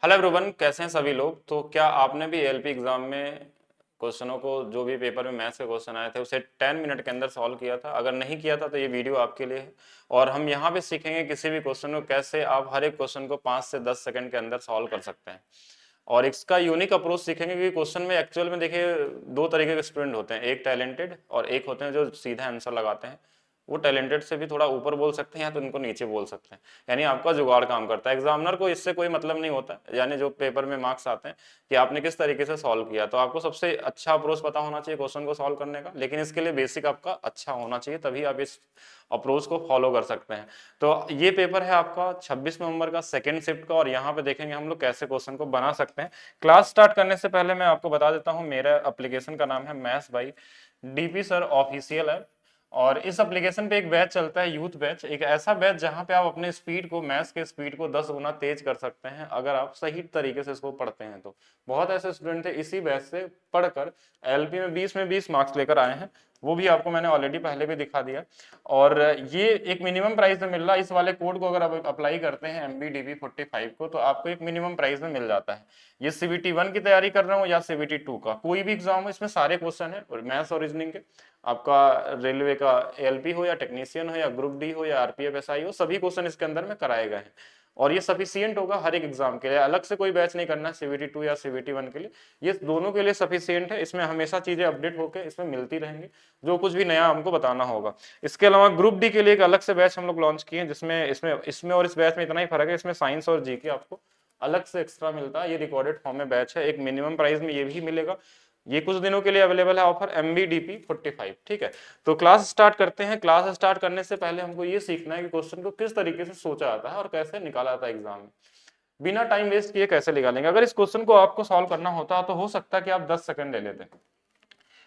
Hello everyone, कैसे हैं सभी लोग। तो क्या आपने भी एलपी एग्जाम में क्वेश्चनों को, जो भी पेपर में मैथ्स के क्वेश्चन आए थे, उसे 10 मिनट के अंदर सॉल्व किया था? अगर नहीं किया था तो ये वीडियो आपके लिए है। और हम यहाँ पे सीखेंगे किसी भी क्वेश्चन को कैसे आप हर एक क्वेश्चन को 5 से 10 सेकंड के अंदर सॉल्व कर सकते हैं। और इसका यूनिक अप्रोच सीखेंगे कि क्वेश्चन में एक्चुअल में देखिए दो तरीके के स्टूडेंट होते हैं, एक टैलेंटेड और एक होते हैं जो सीधा आंसर लगाते हैं। वो टैलेंटेड से भी थोड़ा ऊपर बोल सकते हैं या तो उनको नीचे बोल सकते हैं, यानी आपका जुगाड़ काम करता है। एग्जामिनर को इससे कोई मतलब नहीं होता, यानी जो पेपर में मार्क्स आते हैं कि आपने किस तरीके से सॉल्व किया। तो आपको सबसे अच्छा अप्रोच पता होना चाहिए क्वेश्चन को सॉल्व करने का, लेकिन इसके लिए बेसिक आपका अच्छा होना चाहिए, तभी आप इस अप्रोच को फॉलो कर सकते हैं। तो ये पेपर है आपका 26 नवंबर का सेकंड शिफ्ट का, और यहाँ पे देखेंगे हम लोग कैसे क्वेश्चन को बना सकते हैं। क्लास स्टार्ट करने से पहले मैं आपको बता देता हूँ, मेरा एप्लीकेशन का नाम है maths by DP sir official app. और इस एप्लीकेशन पे एक बैच चलता है, यूथ बैच, एक ऐसा बैच जहां पे आप अपने स्पीड को, मैथ्स के स्पीड को 10 गुना तेज कर सकते हैं अगर आप सही तरीके से इसको पढ़ते हैं। तो बहुत ऐसे स्टूडेंट थे इसी बैच से पढ़कर एलपी में 20 मार्क्स लेकर आए हैं, वो भी आपको मैंने ऑलरेडी पहले भी दिखा दिया। और ये एक मिनिमम प्राइस में मिल रहा है। इस वाले कोड को अगर आप अप्लाई करते हैं MBDB45 को, तो आपको एक मिनिमम प्राइस में मिल जाता है। ये सीबीटी 1 की तैयारी कर रहे हो या सीबीटी 2 का कोई भी एग्जाम हो, इसमें सारे क्वेश्चन है मैथ्स और रीजनिंग के। आपका रेलवे का एलपी हो या टेक्नीशियन हो या ग्रुप डी हो या आरपीएफ एसआई हो, सभी क्वेश्चन इसके अंदर में कराए गए हैं। और ये सफिशियंट होगा हर एक एग्जाम के लिए, अलग से कोई बैच नहीं करना सीबीटी 2 या सीबीटी 1 के लिए। ये दोनों के लिए सफिशियंट है। इसमें हमेशा चीजें अपडेट होकर इसमें मिलती रहेंगी, जो कुछ भी नया हमको बताना होगा। इसके अलावा ग्रुप डी के लिए एक अलग से बैच हम लोग लॉन्च किए हैं, जिसमें इसमें इसमें और इस बैच में इतना ही फर्क है, इसमें साइंस और जीके आपको अलग से एक्स्ट्रा मिलता है। ये रिकॉर्डेड फॉर्म में बैच है, एक मिनिमम प्राइस में ये भी मिलेगा। ये कुछ दिनों के लिए अवेलेबल है ऑफर, MBDP45। ठीक है, तो क्लास स्टार्ट करते हैं। क्लास स्टार्ट करने से पहले हमको ये सीखना है कि क्वेश्चन को किस तरीके से सोचा जाता है और कैसे निकाला जाता है एग्जाम में। बिना टाइम वेस्ट किए कैसे निकालेंगे। अगर इस क्वेश्चन को आपको सॉल्व करना होता तो हो सकता है कि आप 10 सेकंड ले लेते,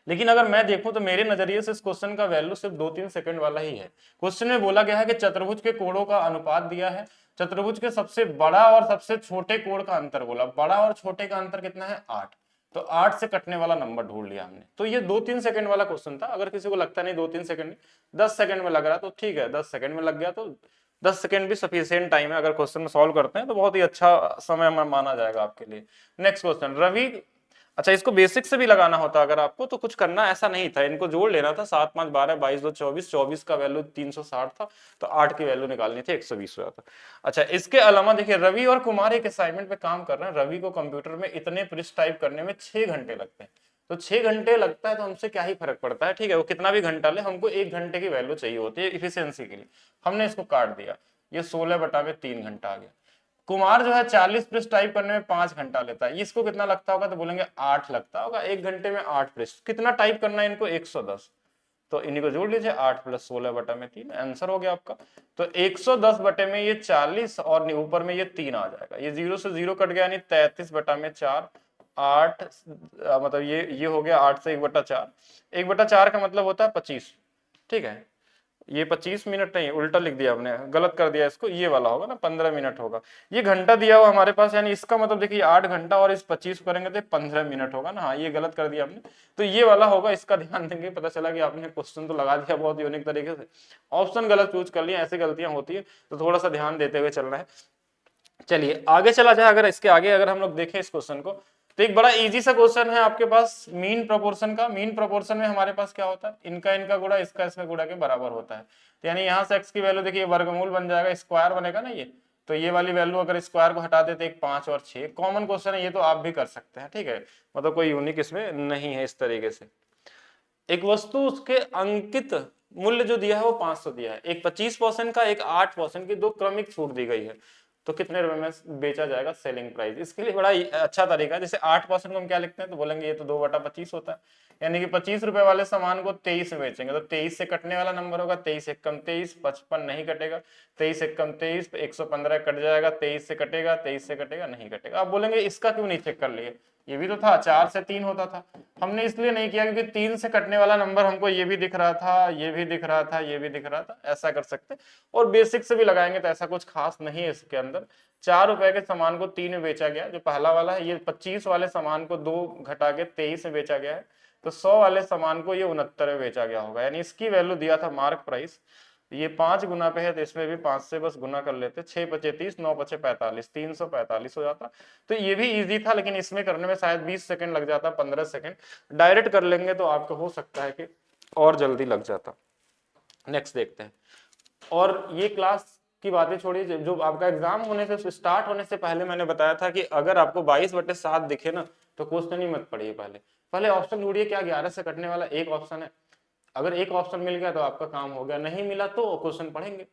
लेकिन अगर मैं देखूं तो मेरे नजरिए से इस क्वेश्चन का वैल्यू सिर्फ 2-3 सेकंड वाला ही है। क्वेश्चन में बोला गया है कि चतुर्भुज के कोणों का अनुपात दिया है, चतुर्भुज के सबसे बड़ा और सबसे छोटे कोण का अंतर बोला। बड़ा और छोटे का अंतर कितना है? 8। तो 8 से कटने वाला नंबर ढूंढ लिया हमने। तो ये 2-3 सेकंड वाला क्वेश्चन था। अगर किसी को लगता नहीं 2-3 सेकंड, 10 सेकंड में लग रहा तो ठीक है, 10 सेकंड में लग गया तो 10 सेकंड भी सफिशिएंट टाइम है। अगर क्वेश्चन में सॉल्व करते हैं तो बहुत ही अच्छा समय माना जाएगा आपके लिए। Next question, Ravi. अच्छा, इसको बेसिक से भी लगाना होता अगर आपको, तो कुछ करना ऐसा नहीं था, इनको जोड़ लेना था। 7 5 12 22 2 24, 24 का वैल्यू 360 था, तो 8 की वैल्यू निकालनी थी, 120 हुआ था। अच्छा, इसके अलावा देखिए रवि और कुमार एक असाइनमेंट पे काम कर रहे हैं। रवि को कंप्यूटर में इतने पृष्ठ टाइप करने में 6 घंटे लगते हैं। तो 6 घंटे लगता है तो हमसे क्या ही फर्क पड़ता है, ठीक है, वो कितना भी घंटा ले, हमको 1 घंटे की वैल्यू चाहिए होती है इफिशियंसी के लिए। हमने इसको काट दिया, ये 16/3 घंटा आ गया। कुमार जो है 40 पृष्ठ टाइप करने में 5 घंटा लेता है। इसको कितना लगता होगा? तो बोलेंगे 8 लगता होगा। 1 घंटे में 8 पृष्ठ कितना टाइप करना है इनको? 110। तो इन्हीं को जोड़ लीजिए, 8 + 16/3 आंसर हो गया आपका। तो 110 बटे में ये 40 और ऊपर में ये 3 आ जाएगा। ये 0 से 0 कट गया, यानी 33/4। 8 मतलब ये हो गया 8 से 1/4। 1/4 का मतलब होता है 25। ठीक है, ये 25 मिनट नहीं, उल्टा लिख दिया आपने, गलत कर दिया इसको। ये वाला होगा ना 15 मिनट होगा। ये घंटा दिया हुआ हमारे पास, यानी इसका मतलब देखिए 8 घंटा और इस 25 करेंगे तो 15 मिनट होगा ना। हाँ, ये गलत कर दिया आपने, तो ये वाला होगा। इसका ध्यान देंगे, पता चला कि आपने क्वेश्चन तो लगा दिया बहुत यूनिक तरीके से, ऑप्शन गलत चूज कर लिया। ऐसी गलतियां होती है, तो थोड़ा सा ध्यान देते हुए चलना है। चलिए आगे चला जाए। अगर इसके आगे अगर हम लोग देखें इस क्वेश्चन को, तो एक बड़ा इजी सा क्वेश्चन है आपके पास मीन प्रोपोर्शन का। मीन प्रोपोर्शन में हमारे पास क्या होता है? इनका इनका गुणा इसका इसका गुणा के बराबर होता है। तो यानी यहाँ से x की वैल्यू देखिए वर्गमूल बन जाएगा, स्क्वायर बनेगा ना ये। तो ये वाली वैल्यू अगर स्क्वायर को हटा देते, एक 5 और 6, कॉमन क्वेश्चन है ये, तो आप भी कर सकते हैं। ठीक है, मतलब कोई यूनिक इसमें नहीं है। इस तरीके से एक वस्तु, उसके अंकित मूल्य जो दिया है वो 500 दिया है। एक 25% का, एक 8% की, दो क्रमिक छूट दी गई है, तो कितने रुपए में बेचा जाएगा? Selling price. इसके लिए बड़ा अच्छा तरीका है। जैसे 8% को हम क्या लिखते हैं, तो बोलेंगे ये तो 2/25 होता है, यानी कि 25 रुपए वाले सामान को 23 में बेचेंगे, तो 23 से कटने वाला नंबर होगा 23 एक कम 23, 55 नहीं कटेगा, 23 एक कम 23, तो 115 कट जाएगा, 23 से कटेगा, 23 से कटेगा, नहीं कटेगा। आप बोलेंगे इसका क्यों नहीं चेक कर लिए? ये भी तो था, 4 से 3 होता था। हमने इसलिए नहीं किया क्योंकि 3 से कटने वाला नंबर हमको ये भी दिख रहा था, ये भी दिख रहा था, ये भी दिख रहा था। ऐसा कर सकते, और बेसिक से भी लगाएंगे तो ऐसा कुछ खास नहीं है इसके अंदर। 4 रुपए के सामान को 3 में बेचा गया, जो पहला वाला है। ये 25 वाले सामान को 2 घटा के 23 में बेचा गया है। तो 100 वाले सामान को ये 69 में बेचा गया होगा, यानी इसकी वैल्यू दिया था मार्क प्राइस। तो ये 5 गुना पे है तो इसमें भी 5 से बस गुना कर लेते, 6 पचे 30, 9 पचे 45, 345 हो जाता। तो ये भी इजी था, लेकिन इसमें करने में शायद 20 सेकंड लग जाता, 15 सेकंड। डायरेक्ट कर लेंगे तो आपको हो सकता है कि और जल्दी लग जाता। नेक्स्ट देखते हैं। और ये क्लास की बातें छोड़िए, जो आपका एग्जाम होने से स्टार्ट होने से पहले मैंने बताया था कि अगर आपको 22/7 दिखे ना तो क्वेश्चन ही मत पढ़िए, पहले पहले ऑप्शन ढूंढिए, क्या 11 से कटने वाला एक ऑप्शन है। अगर एक ऑप्शन मिल गया तो आपका काम हो गया, नहीं मिला तो क्वेश्चन पढ़ेंगे।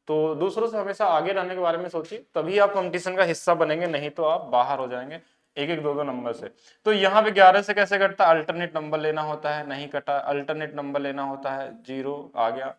तो दूसरों से हमेशा आगे रहने के बारे में सोचिए, तभी आप कंपटीशन का हिस्सा बनेंगे, नहीं तो आप बाहर हो जाएंगे एक एक दो दो नंबर से। तो यहाँ पे 11 से कैसे कटता, अल्टरनेट नंबर लेना होता है, नहीं कटा। अल्टरनेट नंबर लेना होता है, 0 आ गया।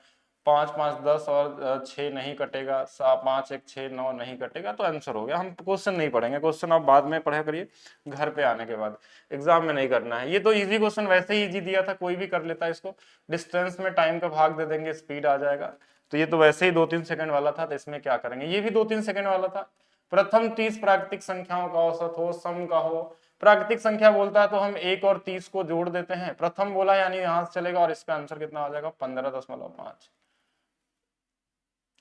5 5 10 और 6 नहीं कटेगा, 5 1 6 9 नहीं कटेगा, तो आंसर हो गया। हम क्वेश्चन नहीं पढ़ेंगे, क्वेश्चन आप बाद में पढ़ा करिए घर पे आने के बाद, एग्जाम में नहीं करना है। ये तो इजी क्वेश्चन वैसे ही इजी दिया था, कोई भी कर लेता है इसको। डिस्टेंस में टाइम का भाग दे देंगे, स्पीड आ जाएगा। तो ये तो वैसे ही 2-3 सेकंड वाला था, तो इसमें क्या करेंगे, ये भी 2-3 सेकंड वाला था। प्रथम 30 प्राकृतिक संख्याओं का औसत हो, सम का हो। प्राकृतिक संख्या बोलता है तो हम 1 और 30 को जोड़ देते हैं, प्रथम बोला यानी यहां से चलेगा, और इसका आंसर कितना आ जाएगा, 15.5।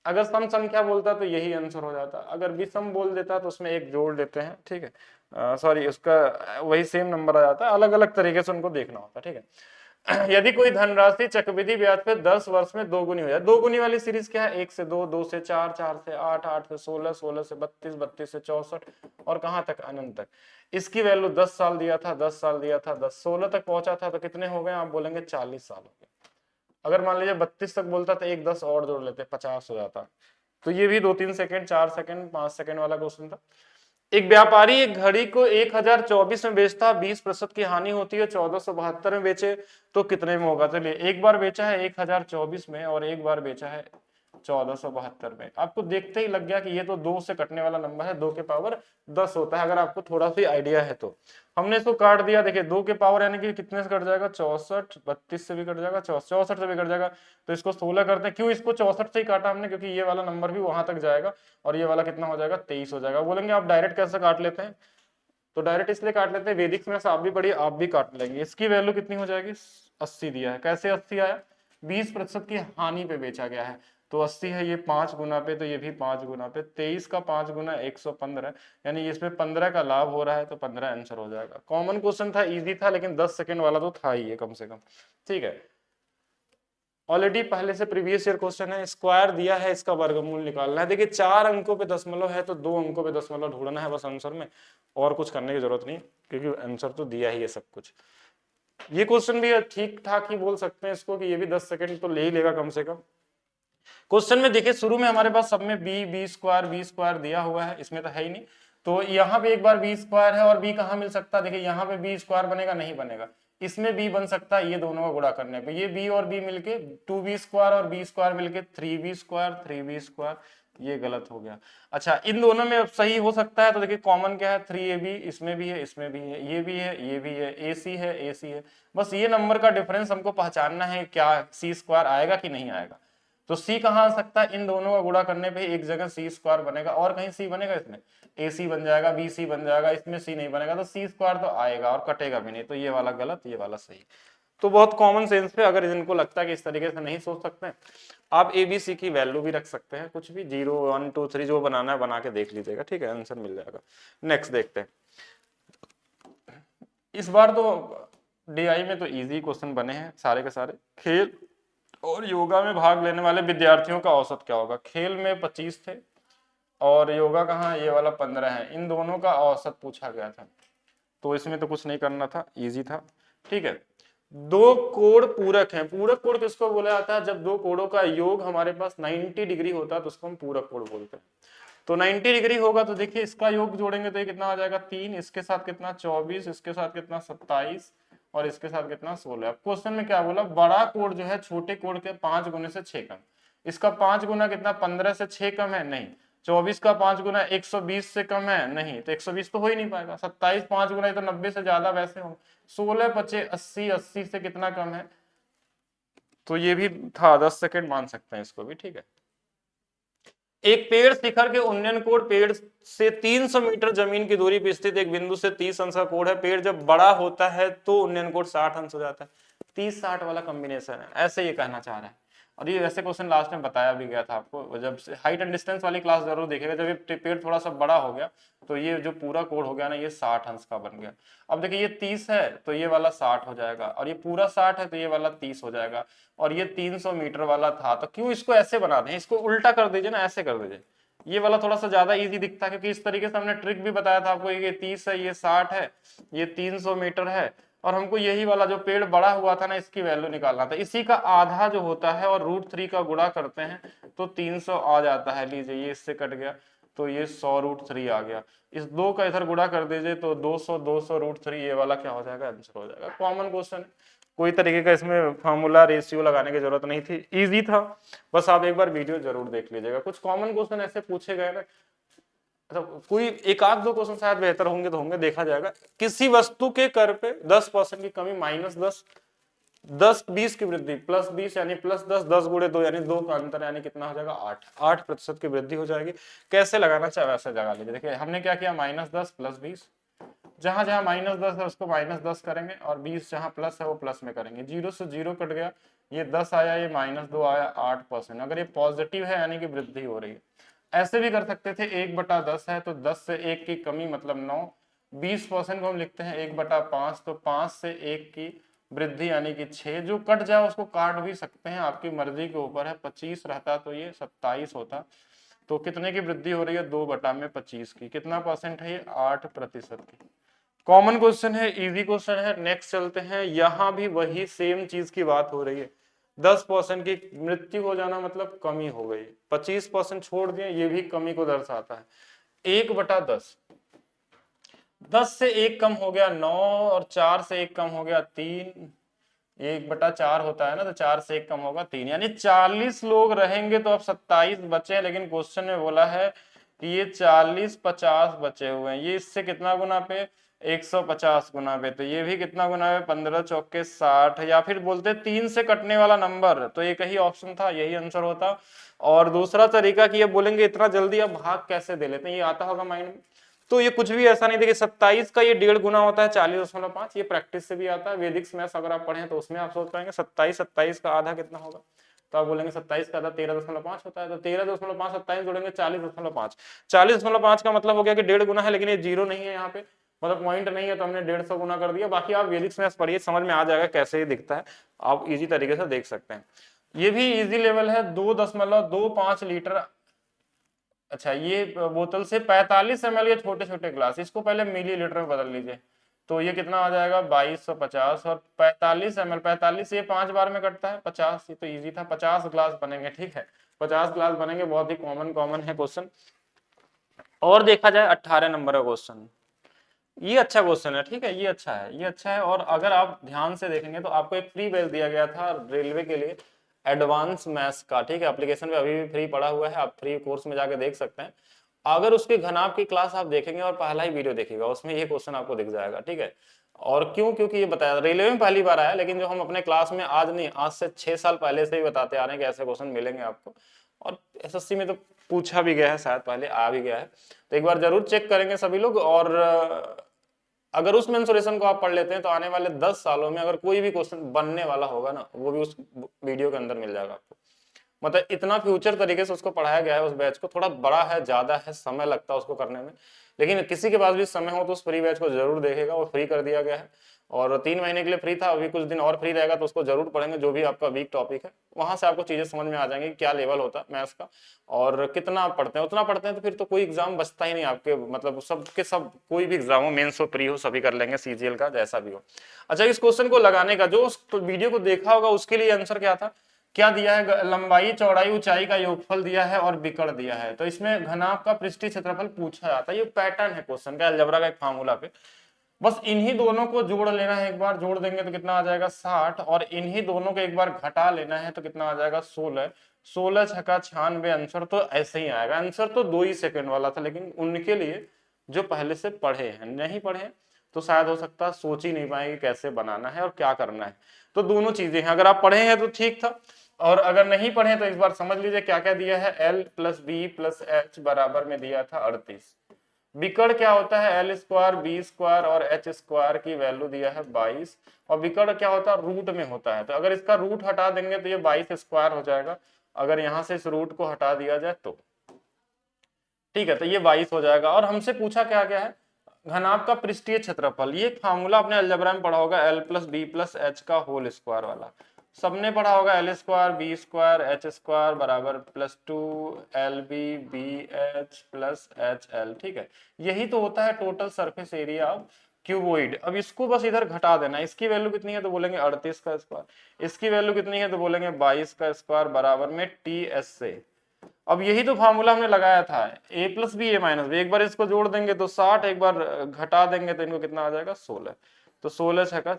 अगर सम संख्या बोलता तो यही आंसर हो जाता, अगर विषम बोल देता तो उसमें 1 जोड़ देते हैं, ठीक है। सॉरी, उसका वही सेम नंबर आ जाता है, अलग अलग तरीके से उनको देखना होता है, ठीक है। यदि कोई धनराशि चक्रवृद्धि ब्याज पे 10 वर्ष में दोगुनी हो जाए, दोगुनी वाली सीरीज क्या है, 1 से 2, 2 से 4, 4 से 8, 8 से 16, 16 से 32, 32 से 64 और कहां तक, अनंत तक। इसकी वैल्यू 10 साल दिया था, 10 साल दिया था, 10 16 तक पहुंचा था, तो कितने हो गए, आप बोलेंगे 40 साल हो गए। अगर मान लीजिए 32 तक बोलता तो 1 10 और जोड़ लेते, 50 हो जाता। तो ये भी 2-3 सेकंड, 4 सेकंड, 5 सेकंड वाला क्वेश्चन था। एक व्यापारी एक घड़ी को 1024 में बेचता, 20% की हानि होती है, 1472 में बेचे तो कितने में होगा। चलिए, एक बार बेचा है 1024 में और एक बार बेचा है 1472 में। आपको देखते ही लग गया कि ये तो 2 से कटने वाला नंबर है, 2 के पावर 10 होता है, अगर आपको थोड़ा सा आइडिया है तो। हमने इसको काट दिया, देखिए 2 के पावर यानी कि कितने से कट जाएगा, 64, 32 से भी कट जाएगा, 64 से भी कट जाएगा, तो इसको 16 करते हैं। क्यों इसको 64 से ही काटा हमने, क्योंकि ये वाला नंबर भी वहां तक जाएगा और ये वाला कितना हो जाएगा, 23 हो जाएगा। बोलेंगे आप डायरेक्ट कैसे काट लेते हैं, तो डायरेक्ट इसलिए काट लेते हैं, वैदिक में से आप भी पढ़िए, आप भी काट लेंगे। इसकी वैल्यू कितनी हो जाएगी, 80 दिया है। कैसे 80 आया, 20% की हानि पे बेचा गया है, तो 80 है, ये 5 गुना पे, तो ये भी 5 गुना पे, 23 का 5 गुना 115, यानी इसमें 15 का लाभ हो रहा है, तो 15 आंसर हो जाएगा। कॉमन क्वेश्चन था, इजी था, लेकिन 10 सेकंड वाला तो था ही है कम से कम, ठीक है। ऑलरेडी पहले से प्रीवियस ईयर क्वेश्चन है, स्क्वायर दिया है, इसका वर्गमूल निकालना है। देखिए 4 अंकों पे दशमलव है, तो 2 अंकों पे दशमलव ढूंढना है बस आंसर में, और कुछ करने की जरूरत नहीं, क्योंकि आंसर तो दिया ही है सब कुछ। ये क्वेश्चन भी ठीक ठाक ही बोल सकते हैं इसको, कि ये भी 10 सेकंड तो ले ही लेगा कम से कम। क्वेश्चन में देखिए शुरू में हमारे पास सब में बी स्क्वायर दिया हुआ है, इसमें तो है ही नहीं। तो यहाँ पे एक बार बी स्क्वायर है, और बी कहाँ मिल सकता है, देखिए यहाँ पे बी स्क्वायर बनेगा, नहीं बनेगा। इसमें बी बन सकता है, ये दोनों का गुणा करने पे, ये बी और बी मिलके 2b स्क्वायर और बी स्क्वायर मिलके 3b स्क्वायर, 3b स्क्वायर, ये गलत हो गया। अच्छा, इन दोनों में अब सही हो सकता है, तो देखिए कॉमन क्या है, 3ab, इसमें भी है, इसमें भी है, ये भी है, ये भी है, ac है, ac है। बस ये नंबर का डिफरेंस हमको पहचानना है, क्या c स्क्वायर आएगा कि नहीं आएगा। तो c कहाँ आ सकता है, इन दोनों का गुणा करने पे एक जगह c स्क्वायर बनेगा, और कहीं c बनेगा, इसमें ac बन जाएगा, bc बन जाएगा, इसमें c नहीं बनेगा, तो c स्क्वायर तो आएगा और कटेगा भी नहीं, तो ये वाला गलत, ये वाला सही। तो बहुत कॉमन सेंस पे, अगर इनको लगता है कि इस तरीके से नहीं सोच सकते, आप ABC की वैल्यू भी रख सकते हैं, कुछ भी 0 1 2 3 जो बनाना है बना के देख लीजिएगा, ठीक है, आंसर मिल जाएगा। नेक्स्ट देखते हैं। इस बार तो DI में तो इजी क्वेश्चन बने हैं सारे के सारे। खेल और योगा में भाग लेने वाले विद्यार्थियों का औसत क्या होगा। खेल में 25 थे और योगा कहाँ, ये वाला 15 है, इन दोनों का औसत पूछा गया था, तो इसमें तो कुछ नहीं करना था, इजी था, ठीक है। 2 कोण पूरक हैं, पूरक कोण किसको बोला जाता है, जब 2 कोणों का योग हमारे पास 90 डिग्री होता है तो उसको हम पूरक कोण बोलते हैं। तो 90 डिग्री होगा, तो देखिए इसका योग जोड़ेंगे तो ये कितना आ जाएगा, 3, इसके साथ कितना 24, इसके साथ कितना 27 और इसके साथ कितना 16। क्वेश्चन में क्या बोला, बड़ा कोण जो है छोटे कोण के 5 गुने से 6 कम। इसका 5 गुना कितना, 15 से 6 कम है, नहीं। 24 का 5 गुना 120 से कम है, नहीं, तो 120 तो हो ही नहीं पाएगा। 27 5 गुना, ये तो 90 से ज्यादा वैसे हो। 16 पचे 80, 80 से कितना कम है, तो ये भी था, 10 सेकंड मान सकते हैं इसको भी, ठीक है। एक पेड़ शिखर के उन्नयन कोण पेड़ से 300 मीटर जमीन की दूरी पर स्थित एक बिंदु से 30 अंश का कोण है। पेड़ जब बड़ा होता है तो उन्नयन कोण 60 अंश हो जाता है। 30 60 वाला कॉम्बिनेशन है, ऐसे ये कहना चाह रहा है। और ये वैसे क्वेश्चन लास्ट में बताया भी गया था आपको, जब हाइट एंड डिस्टेंस वाली क्लास जरूर देखेगा। जब ये पेड़ थोड़ा सा बड़ा हो गया तो ये जो पूरा कोड हो गया ना, ये 60 अंश का बन गया। अब देखिए ये 30 है तो ये वाला 60 हो जाएगा, और ये पूरा 60 है तो ये वाला 30 हो जाएगा, और ये 300 मीटर वाला था तो क्यों इसको ऐसे बना दें, इसको उल्टा कर दीजिए ना, ऐसे कर दीजिए। ये वाला थोड़ा सा ज्यादा इजी दिखता है, क्योंकि इस तरीके से हमने ट्रिक भी बताया था आपको, ये 30 है, ये 60 है, ये 300 मीटर है, और हमको यही वाला जो पेड़ बड़ा हुआ था ना, इसकी वैल्यू निकालना था। इसी का आधा जो होता है और √3 का गुणा करते हैं तो 300 आ जाता है। लीजिए ये इससे कट गया तो ये 100 √3 आ गया। इस 2 का इधर गुणा कर दीजिए तो 200 200 √3, ये वाला क्या हो जाएगा, आंसर हो जाएगा। कॉमन क्वेश्चन है, कोई तरीके का इसमें फार्मूला रेशियो लगाने की जरूरत नहीं थी, इजी था। बस आप एक बार वीडियो जरूर देख लीजिएगा। कुछ कॉमन क्वेश्चन ऐसे पूछे गए ना, कोई एक आध दो क्वेश्चन शायद बेहतर होंगे तो होंगे, देखा जाएगा। किसी वस्तु के कर पे 10% की कमी -10, 10 20 की वृद्धि +20 यानी +10, 10 × 2 यानी 2 का अंतर, यानी कितना हो जाएगा 8% की वृद्धि हो जाएगी। कैसे लगाना चाहे वैसे लगा लीजिए। देखिए हमने क्या किया, -10 +20, जहां जहां -10 है उसको -10 करेंगे, और 20 जहां प्लस है वो प्लस में करेंगे। 0 से 0 कट गया, ये 10 आया, ये -2 आया, 8%। अगर ये पॉजिटिव है यानी कि वृद्धि हो रही है। ऐसे भी कर सकते थे, 1/10 है तो 10 से 1 की कमी मतलब 9, 20% को हम लिखते हैं 1/5, तो 5 से 1 की वृद्धि यानी कि 6। जो कट जाए उसको काट भी सकते हैं, आपकी मर्जी के ऊपर है। 25 रहता तो ये 27 होता। तो कितने की वृद्धि हो रही है, 2/25 की। कितना परसेंट है ये, 8% की। कॉमन क्वेश्चन है, इजी क्वेश्चन है। नेक्स्ट चलते हैं, यहां भी वही सेम चीज की बात हो रही है। 10% की मृत्यु हो जाना मतलब कमी हो गई, 25% छोड़ दिए, ये भी कमी को दर्शाता है। 1/10, 10 से 1 कम हो गया 9, और 4 से 1 कम हो गया 3, 1/4 होता है ना, तो 4 से 1 कम होगा 3, यानी 40 लोग रहेंगे तो अब 27 बचे। लेकिन क्वेश्चन में बोला है कि ये 40 50 बचे हुए हैं, ये इससे कितना गुना पे, 150 गुना पे। तो ये भी कितना गुना पे, 15 चौके 60, या फिर बोलते 3 से कटने वाला नंबर, तो एक ही ऑप्शन था, यही आंसर होता। और दूसरा तरीका कि ये बोलेंगे इतना जल्दी अब भाग कैसे दे लेते हैं, ये आता होगा माइंड में। तो ये कुछ भी ऐसा नहीं, देखिए 27 का ये 1.5 गुना होता है 40.5, ये प्रैक्टिस से भी आता है। वैदिक मैथ्स अगर आप पढ़े तो उसमें आप सोच पाएंगे 27 का आधा कितना होगा, तो आप बोलेंगे 27 का आधा 13.5 होता है, तो 13.5 27 जोड़ेंगे 40.5, 40.5 का मतलब हो गया कि 1.5 गुना है, लेकिन ये जीरो नहीं है यहाँ पे, मतलब पॉइंट नहीं है, तो हमने 150 गुना कर दिया। बाकी आप वैदिक मैथ्स पढ़िए, समझ में आ जाएगा कैसे ये दिखता है, आप इजी तरीके से देख सकते हैं। ये भी इजी लेवल है, 2.25 लीटर। अच्छा, ये बोतल से 45 ml, ये छोटे छोटे ग्लास, इसको पहले मिलीलीटर में बदल लीजिए, तो ये कितना आ जाएगा 2250। और 45 ml, 45 ये 5 बार में कटता है, 50 ये तो इजी था, 50 ग्लास बनेंगे। ठीक है, 50 ग्लास बनेंगे, बहुत ही कॉमन है क्वेश्चन। और देखा जाए 18 नंबर का क्वेश्चन, ये अच्छा क्वेश्चन है। ठीक है, ये अच्छा है, ये अच्छा है। और अगर आप ध्यान से देखेंगे तो आपको एक फ्री बैच दिया गया था रेलवे के लिए, एडवांस मैथ्स का। ठीक है, एप्लीकेशन पे अभी भी फ्री पड़ा हुआ है, आप फ्री कोर्स में जाके देख सकते हैं। अगर उसके घनाभ की क्लास आप देखेंगे और पहला ही वीडियो देखिएगा, उसमें ये क्वेश्चन आपको दिख जाएगा। ठीक है, और क्यों, क्योंकि ये बताया रेलवे में पहली बार आया, लेकिन जो हम अपने क्लास में आज नहीं, आज से 6 साल पहले से ही बताते आ रहे हैं कि ऐसे क्वेश्चन मिलेंगे आपको। और एसएससी में तो पूछा भी गया है, शायद पहले आ भी गया है, तो एक बार जरूर चेक करेंगे सभी लोग। और अगर उस मेंसुरेशन को आप पढ़ लेते हैं तो आने वाले 10 सालों में अगर कोई भी क्वेश्चन बनने वाला होगा ना, वो भी उस वीडियो के अंदर मिल जाएगा आपको। मतलब इतना फ्यूचर तरीके से उसको पढ़ाया गया है। उस बैच को थोड़ा बड़ा है, ज्यादा है, समय लगता है उसको करने में, लेकिन किसी के पास भी समय हो तो उस फ्री बैच को जरूर देखेगा, वो फ्री कर दिया गया है। और 3 महीने के लिए फ्री था, अभी कुछ दिन और फ्री रहेगा, तो उसको जरूर पढ़ेंगे। जो भी आपका वीक टॉपिक है वहां से आपको चीजें समझ में आ जाएंगी, क्या लेवल होता है मैथ्स का और कितना आप पढ़ते हैं, उतना पढ़ते हैं तो फिर तो कोई एग्जाम बचता ही नहीं आपके, मतलब सबके सब, कोई भी एग्जाम हो, मेंस हो, प्री हो, सभी कर लेंगे, सीजीएल का जैसा भी हो। अच्छा, इस क्वेश्चन को लगाने का, जो उस वीडियो को देखा होगा उसके लिए आंसर क्या था, क्या दिया है, लंबाई चौड़ाई ऊंचाई का योगफल दिया है और विकर्ण दिया है। तो इसमें घनाभ का पृष्ठीय क्षेत्रफल पूछा जाता है, ये पैटर्न है क्वेश्चन का, अलजेब्रा का एक फार्मूला पे। बस इन्हीं दोनों को जोड़ लेना है, एक बार जोड़ देंगे तो कितना आ जाएगा 60, और इन्हीं दोनों को एक बार घटा लेना है तो कितना आ जाएगा 16, 16 छक्का 96। आंसर तो ऐसे ही आएगा, आंसर तो 2 ही सेकंड वाला था, लेकिन उनके लिए जो पहले से पढ़े हैं, नहीं पढ़े तो शायद हो सकता है सोच ही नहीं पाएंगे कैसे बनाना है और क्या करना है। तो दोनों चीजें हैं, अगर आप पढ़े हैं तो ठीक था, और अगर नहीं पढ़े तो एक बार समझ लीजिए क्या क्या दिया है। L + B + H बराबर में दिया था 38, विकर्ण क्या होता है, एल स्क्वायर बी स्क्वायर और एच स्क्वायर की वैल्यू दिया है 22, और विकर्ण क्या होता है, रूट में होता है। तो अगर इसका रूट हटा देंगे तो ये 22 स्क्वायर हो जाएगा, अगर यहां से इस रूट को हटा दिया जाए तो, ठीक है, तो ये 22 हो जाएगा। और हमसे पूछा क्या क्या है, घनाभ का पृष्ठीय क्षेत्रफल। ये एक फार्मूला आपने अलजेब्रा में पढ़ा होगा, L plus B plus H का होल स्क्वायर वाला, सबने पढ़ा होगा। L square B square H square बराबर +2 L B B H plus H L, ठीक है। यही तो होता है total surface area of cuboid. अब इसको बस इधर घटा देना, इसकी वैल्यू कितनी है तो बोलेंगे 38 का स्क्वायर, इसकी वैल्यू कितनी है तो बोलेंगे 22 का स्क्वायर बराबर में टी एस से। अब यही तो फार्मूला हमने लगाया था, a plus B A minus B, एक बार इसको जोड़ देंगे तो 60, एक बार घटा देंगे तो इनको कितना आ जाएगा 16, तो 16 छक्का।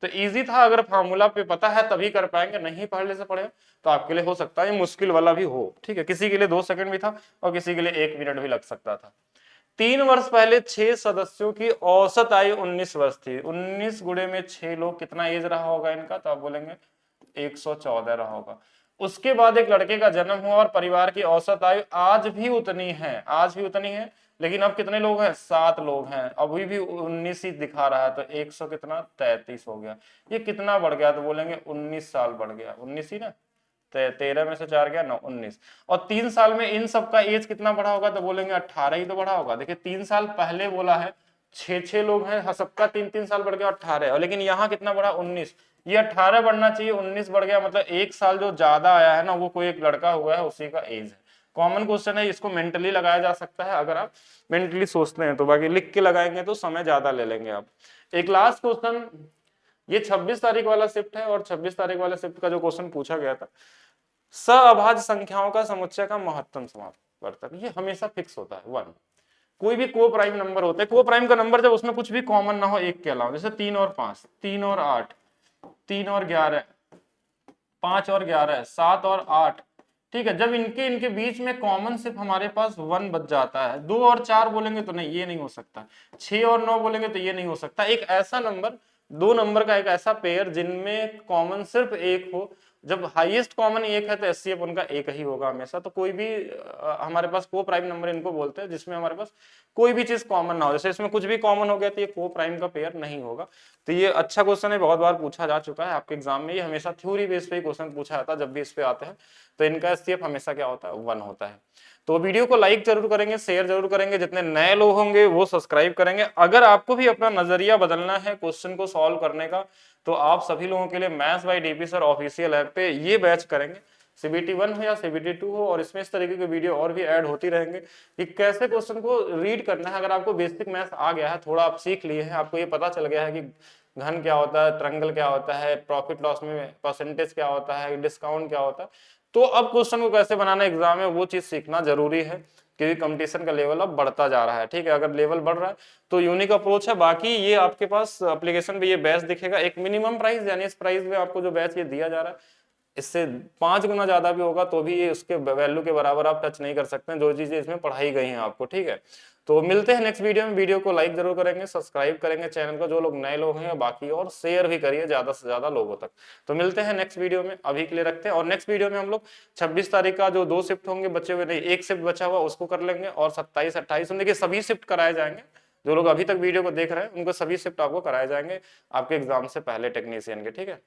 तो इजी था, अगर फार्मूला पे पता है तभी कर पाएंगे, नहीं पहले से पढ़े तो आपके लिए हो सकता है ये मुश्किल वाला भी हो, ठीक है। किसी के लिए 2 सेकंड भी था और किसी के लिए 1 मिनट भी लग सकता था। 3 वर्ष पहले 6 सदस्यों की औसत आयु 19 वर्ष थी। 19 गुणे में 6 लोग, कितना एज रहा होगा इनका, तो आप बोलेंगे 114 रहा होगा। उसके बाद एक लड़के का जन्म हुआ और परिवार की औसत आयु आज भी उतनी है, आज भी उतनी है, लेकिन अब कितने लोग हैं, 7 लोग हैं, अभी भी 19 ही दिखा रहा है, तो 100 कितना 33 हो गया। ये कितना बढ़ गया तो बोलेंगे 19 साल बढ़ गया, 19 ही ना, 13 में से 4 गया 9, 19। और 3 साल में इन सबका एज कितना बढ़ा होगा तो बोलेंगे 18 ही तो बढ़ा होगा। देखिए 3 साल पहले बोला है 6 लोग हैं, सबका 3 साल बढ़ गया 18, और लेकिन यहाँ कितना बढ़ा 19, ये 18 बढ़ना चाहिए, 19 बढ़ गया, मतलब 1 साल जो ज्यादा आया है ना वो कोई एक लड़का हुआ है, उसी का एज है। कॉमन क्वेश्चन है, इसको मेंटली लगाया जा सकता है अगर आप मेंटली सोचते हैं तो, बाकी लिख के लगाएंगे तो समय ज्यादा ले लेंगे आप। एक लास्ट क्वेश्चन, ये 26 तारीख वाला शिफ्ट है, और 26 तारीख वाले शिफ्ट का जो क्वेश्चन पूछा गया था, सअभाज्य संख्याओं का समुच्चय का महत्तम समापवर्तक, ये हमेशा फिक्स होता है 1। कोई भी को प्राइम नंबर होता है, को प्राइम का नंबर जब उसमें कुछ भी कॉमन ना हो एक के अलावा, जैसे 3 और 5, 3 और 8, 3 और 11, 5 और 11, 7 और 8, ठीक है, जब इनके बीच में कॉमन सिर्फ हमारे पास 1 बच जाता है। 2 और 4 बोलेंगे तो नहीं, ये नहीं हो सकता। 6 और 9 बोलेंगे तो ये नहीं हो सकता। एक ऐसा नंबर, 2 नंबर का एक ऐसा पेयर जिनमें कॉमन सिर्फ एक हो, जब हाईएस्ट कॉमन एक है तो एचसीएफ उनका एक ही होगा हमेशा। तो कोई भी हमारे पास को प्राइम नंबर इनको बोलते हैं जिसमें हमारे पास कोई भी चीज कॉमन ना हो, जैसे इसमें कुछ भी कॉमन हो गया तो ये को प्राइम का पेयर नहीं होगा। तो ये अच्छा क्वेश्चन है, बहुत बार पूछा जा चुका है आपके एग्जाम में, ये हमेशा थ्योरी बेस पे ही क्वेश्चन पूछा जाता है जब भी इस पे आते हैं। तो इनका एचसीएफ हमेशा क्या होता है 1 होता है। तो वीडियो को लाइक जरूर करेंगे, शेयर जरूर करेंगे, जितने नए लोग होंगे वो सब्सक्राइब करेंगे। अगर आपको भी अपना नजरिया बदलना है क्वेश्चन को सॉल्व करने का, तो आप सभी लोगों के लिए maths by DP sir official app पे ये बैच करेंगे, CBT 1 हो या CBT 2 हो, और इसमें इस तरीके के वीडियो और भी ऐड होती रहेंगे कि कैसे क्वेश्चन को रीड करना है। अगर आपको बेसिक मैथ्स आ गया है, थोड़ा आप सीख लिए हैं, आपको ये पता चल गया है कि घन क्या होता है, ट्रायंगल क्या होता है, प्रॉफिट लॉस में परसेंटेज क्या होता है, डिस्काउंट क्या होता है, तो अब क्वेश्चन को कैसे बनाना एग्जाम में वो चीज सीखना जरूरी है, क्योंकि कंपटीशन का लेवल अब बढ़ता जा रहा है, ठीक है। अगर लेवल बढ़ रहा है तो यूनिक अप्रोच है। बाकी ये आपके पास एप्लीकेशन पे ये बैच दिखेगा, एक मिनिमम प्राइस, यानी इस प्राइस में आपको जो बैच ये दिया जा रहा है इससे 5 गुना ज्यादा भी होगा तो भी ये उसके वैल्यू के बराबर आप टच नहीं कर सकते हैं, जो चीजें इसमें पढ़ाई गई हैं आपको, ठीक है। तो मिलते हैं नेक्स्ट वीडियो में। वीडियो को लाइक जरूर करेंगे, सब्सक्राइब करेंगे चैनल को जो लोग नए लोग हैं, बाकी और शेयर भी करिए ज्यादा से ज्यादा लोगों तक। तो मिलते हैं नेक्स्ट वीडियो में, अभी के लिए रखते हैं। और नेक्स्ट वीडियो में हम लोग 26 तारीख का जो 2 शिफ्ट होंगे बचे हुए, नहीं 1 शिफ्ट बचा हुआ उसको कर लेंगे, और 27, 28 देखिए सभी शिफ्ट कराए जाएंगे। जो लोग अभी तक वीडियो को देख रहे हैं उनको सभी शिफ्ट आपको कराए जाएंगे आपके एग्जाम से पहले टेक्नीशियन के, ठीक है।